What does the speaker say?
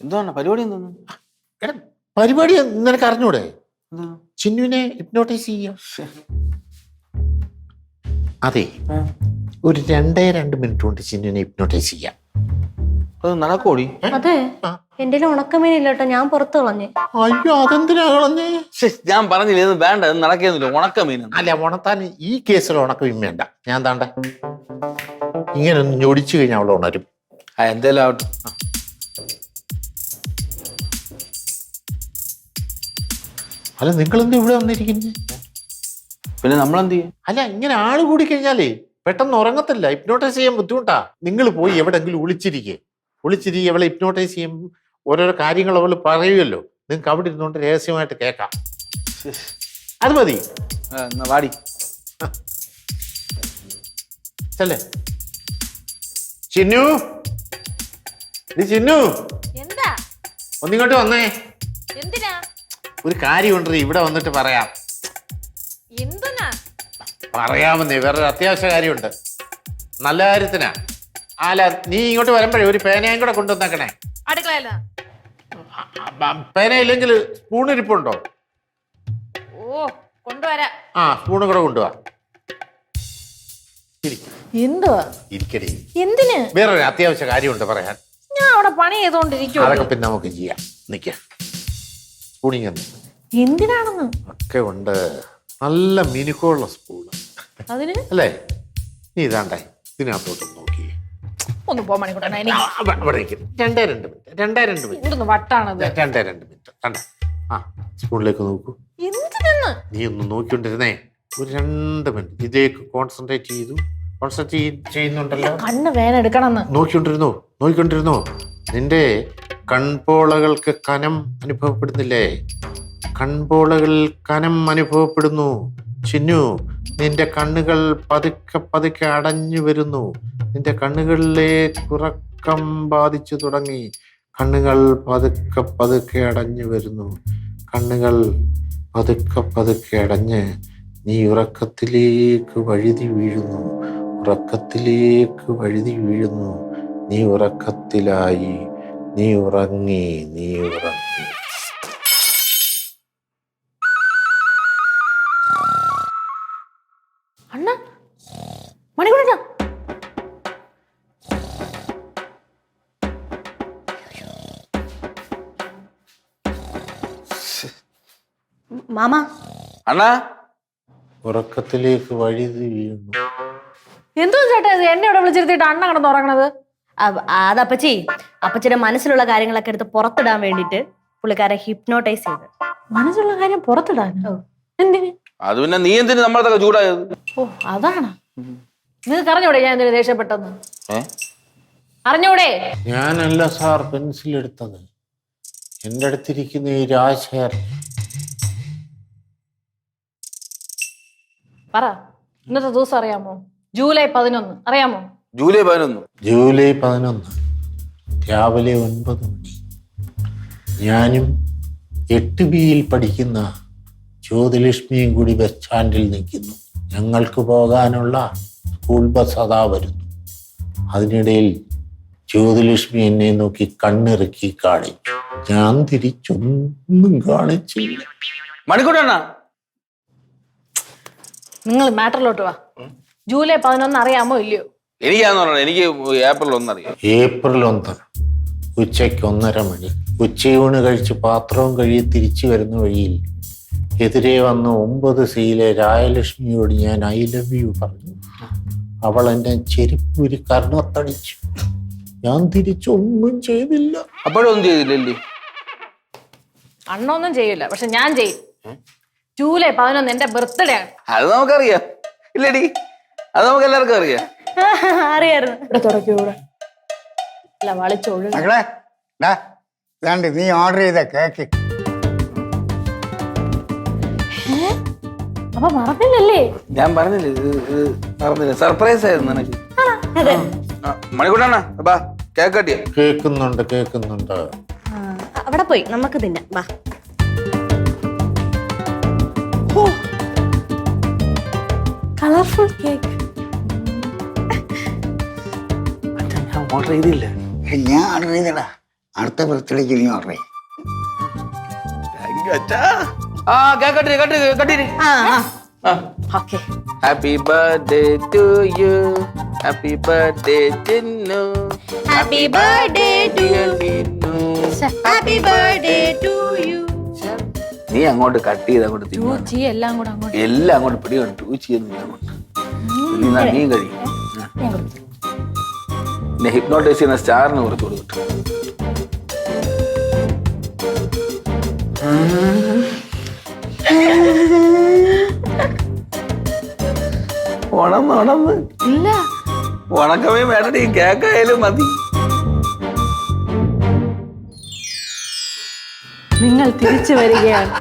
എന്താണ് പരിപാടി? എന്തോന്നു എടാ പരിപാടി നിനക്ക് അറിഞ്ഞൂടെ? ചിന്നുവിനെ ഹിപ്നോട്ടൈസ് ചെയ്യാം. അതെ, ഒരു 2 മിനിറ്റ് കൊണ്ട് ചിന്നുവിനെ ഹിപ്നോട്ടൈസ് ചെയ്യാം. അത് നടക്കോടി? അതെ, എന്റെ ഉണക്കമീനില്ല കേട്ടോ, ഞാൻ പുറത്ത് കളഞ്ഞു. അയ്യോ, അതെന്തിനാ കളഞ്ഞേ? ഞാൻ പറഞ്ഞില്ല ഇത് വേണ്ട, ഇത് നടക്കുന്നില്ല. ഉണക്കമീൻ അല്ല, ഉണത്താൻ ഈ കേസിൽ ഉണക്കമീൻ വേണ്ട. ഞാൻ താണ്ട ഇങ്ങനെ ഒന്ന് ഞൊടിച്ചു കഴിഞ്ഞാൽ അവൾ ഉണരും. എന്തായാലും ആവട്ടെ. അല്ല, നിങ്ങളെന്താ ഇവിടെ വന്നിരിക്കുന്നത്? പിന്നെ നമ്മളെന്ത് ചെയ്യും? അല്ല, ഇങ്ങനെ ആള് കൂടി കഴിഞ്ഞാലേ പെട്ടെന്ന് ഉറങ്ങത്തില്ല. ഹിപ്നോട്ടൈസ് ചെയ്യാൻ ബുദ്ധിമുട്ടാ. നിങ്ങൾ പോയി എവിടെങ്കിലും ഒളിച്ചിരിക്കെ അവളെ ഹിപ്നോട്ടൈസ് ചെയ്യുമ്പോൾ ഓരോരോ കാര്യങ്ങൾ അവൾ പറയുമല്ലോ. നിങ്ങൾക്ക് അവിടെ ഇരുന്നുകൊണ്ട് രഹസ്യമായിട്ട് കേൾക്കാം. അത് മതി. വാടി ചെല്ലേ. ചിന്നു, ചിന്നു, എന്താ? ഒന്നിങ്ങോട്ട് വന്നേ. എന്തിനാ? ഒരു കാര്യമുണ്ട്, ഇവിടെ വന്നിട്ട് പറയാം. എന്തിനാ പറയാമെന്നേ, വേറൊരു അത്യാവശ്യ കാര്യമുണ്ട്. നല്ല കാര്യത്തിനാ. അല്ല, നീ ഇങ്ങോട്ട് വരുമ്പോഴേ ഒരു പേനയും കൂടെ കൊണ്ടുവന്നേക്കണേ. അടുക്കളയല്ല. പേന ഇല്ലെങ്കിൽ സ്പൂൺ ഇരിപ്പുണ്ടോ? ഓ, കൊണ്ടുവരാ. സ്പൂണും കൂടെ കൊണ്ടുപോവാ. എന്തുവാ? ഇരിക്കടി. എന്തിന്? വേറൊരു അത്യാവശ്യ കാര്യമുണ്ട് പറയാൻ. ഞാൻ അവിടെ പണി ചെയ്തോണ്ടിരിക്കും. അതൊക്കെ പിന്നെ നമുക്ക് ചെയ്യാം. നിക്ക, സ്പൂണിങ് എന്തിനാണെന്ന് ഒക്കെ ഉണ്ട്. നല്ല മിനുക്കമുള്ള സ്പൂണ്. അതിന് അല്ലേ? നീ ഇതാണ്ടേ ഇതിനകത്തോട്ട് നോക്കി. ഒന്ന് പോ മണിക്കൂട്ടാ. അവിടെ രണ്ട് മിനിറ്റ് വട്ടാണത്. 2 മിനിറ്റ്. സ്പൂണിലേക്ക് നോക്കൂ. എന്തിനെന്ന്? നീ ഒന്ന് നോക്കിക്കൊണ്ടിരുന്നേ. ഒരു 2 മിനിറ്റ് ഇതിലേക്ക് കോൺസെൻട്രേറ്റ് ചെയ്യുന്നുണ്ടല്ലോ. കണ്ണ് വേദന എടുക്കണമെന്ന്. നോക്കിക്കൊണ്ടിരുന്നോ. നിന്റെ കൺപോളകൾക്ക് കനം അനുഭവപ്പെടുന്നില്ലേ? കൺപോളകളിൽ കനം അനുഭവപ്പെടുന്നു. ചിന്നു, നിന്റെ കണ്ണുകൾ പതുക്കെ അടഞ്ഞു വരുന്നു. നിന്റെ കണ്ണുകളിലേക്ക് ഉറക്കം ബാധിച്ചു തുടങ്ങി. കണ്ണുകൾ പതുക്കെ അടഞ്ഞു വരുന്നു. കണ്ണുകൾ പതുക്കെ അടഞ്ഞ് നീ ഉറക്കത്തിലേക്ക് വഴുതി വീഴുന്നു. നീ ഉറക്കത്തിലായി. നീ ഉറങ്ങി. അണ്ണ മണിക്കൂട്ടാ. മാമ, അണ്ണാ, ഉറക്കത്തിലേക്ക് വഴുതി വീഴുന്നു. എന്തോ ചേട്ടാ ഇത്? എന്നെ ഇവിടെ വിളിച്ചിരുത്തിട്ട് അണ്ണ കിടന്ന് ഉറങ്ങണത്? അതപ്പച്ചി, അപ്പച്ചിയുടെ മനസ്സിലുള്ള കാര്യങ്ങളൊക്കെ എടുത്ത് പുറത്തിടാൻ വേണ്ടിട്ട് പുള്ളിക്കാരെ ഹിപ്നോട്ടൈസ് ചെയ്ത്. മനസ്സിലുള്ള കാര്യം പുറത്തിടാൻ? എന്തിന്? അത് പിന്നെ നീ എന്തിന് നമ്മളതൊക്കെ ചൂടായത്? ഓ, അതാണ്. നിങ്ങൾക്ക് അറിഞ്ഞൂടെ ഞാൻ എന്തിനു ദേഷ്യപ്പെട്ടെന്ന്? അറിഞ്ഞൂടെ? ഞാനല്ല സാർ പെൻസിൽ എടുത്തത്. എന്റെ അടുത്തിരിക്കുന്ന ഈ രാജശേഖർ. പറ, ഇന്നത്തെ ദിവസം അറിയാമോ? ജൂലൈ 11 അറിയാമോ? ജൂലൈ 11 രാവിലെ 9 മണി. ഞാനും 8Bയിൽ പഠിക്കുന്ന ജ്യോതിലക്ഷ്മിയും കൂടി ബസ് സ്റ്റാൻഡിൽ നിൽക്കുന്നു. ഞങ്ങൾക്ക് പോകാനുള്ള സ്കൂൾ ബസ് അതാ വരുന്നു. അതിനിടയിൽ ജ്യോതിലക്ഷ്മി എന്നെ നോക്കി കണ്ണിറുക്കി കാണിച്ചു. ഞാൻ തിരിച്ചൊന്നും കാണിച്ചില്ല. മണിക്കൂട്ടണ്ണ, നിങ്ങൾ മാറ്ററിലോട്ട് വാ. ജൂലൈ 11 അറിയാമോ ഇല്ലയോ? എനിക്കാന്ന് പറഞ്ഞത് എനിക്ക് ഏപ്രിൽ 1 അറിയാം. ഏപ്രിൽ 1 ഉച്ചയ്ക്ക് 1:30 മണി. ഉച്ചയൂണ് കഴിച്ച് പാത്രവും കഴുകി തിരിച്ചു വരുന്ന വഴിയിൽ എതിരെ വന്ന 9Cയിലെ രാജലക്ഷ്മിയോട് ഞാൻ ഐ ലവ് യു പറഞ്ഞു. അവൾ എന്നെ ചെരുപ്പൂരി കർണത്തടിച്ചു. ഞാൻ തിരിച്ചൊന്നും ചെയ്തില്ല. അപ്പോഴൊന്നും ചെയ്തില്ലല്ലേ? അണ്ണൊന്നും ചെയ്യില്ല, പക്ഷെ ഞാൻ ചെയ്യും. ജൂലൈ 11 എന്റെ ബർത്ത്ഡേ ആണ്. അത് നമുക്കറിയാം ഇല്ലടി, അത് നമുക്ക് എല്ലാവർക്കും അറിയാം. അറിയായിരുന്നു. ഇവിടെ തുടക്കൂടെ അല്ല വളിച്ചോളൂ. മകളെ, ഇതാണ്ട് നീ ഓർഡർ ചെയ്ത കേക്ക്. അപ്പൊ മറന്നില്ലല്ലേ? ഞാൻ പറഞ്ഞില്ലേ, മറന്നില്ല. സർപ്രൈസ് ആയിരുന്നു എനിക്ക്. മണിക്കൂട്ടണ്ണ, ബാ കേക്ക് കട്ടിയ. കേൾക്കുന്നുണ്ട്. അവിടെ പോയി നമുക്ക് തിന്നാം. വാ. Colourful cake. ഞാൻ ഓർഡർ ചെയ്തില്ല. ഞാൻ ഓർഡർ ചെയ്തടാ. അടുത്ത ബർത്ത്ഡേക്ക് നീ ഓർഡർ ചെയ്യും. ആ കേക്കട്ടെ കട്ടിരി okay. Happy birthday to you, happy birthday Tinnu, happy birthday to happy birthday to you. നീ അങ്ങോട്ട് കട്ട് ചെയ്ത് അങ്ങോട്ട് തിന്നു. എല്ലാം കൂടെ അങ്ങോട്ട് എല്ലാം അങ്ങോട്ട് പിടിയുണ്ട്. ചെയ്യുന്നില്ല അങ്ങോട്ട്. നീ കഴിയും. പിന്നെ ഹിപ്നോട്ടൈസ് ചെയ്യുന്ന സ്റ്റാറിന് കുറച്ച് കൊടുക്കട്ടെ. ഉണന്ന് ഇല്ല. ഉണക്കമേ വേണ്ടി കേക്കായാലും മതി. നിങ്ങൾ തിരിച്ചു വരികയാണ്.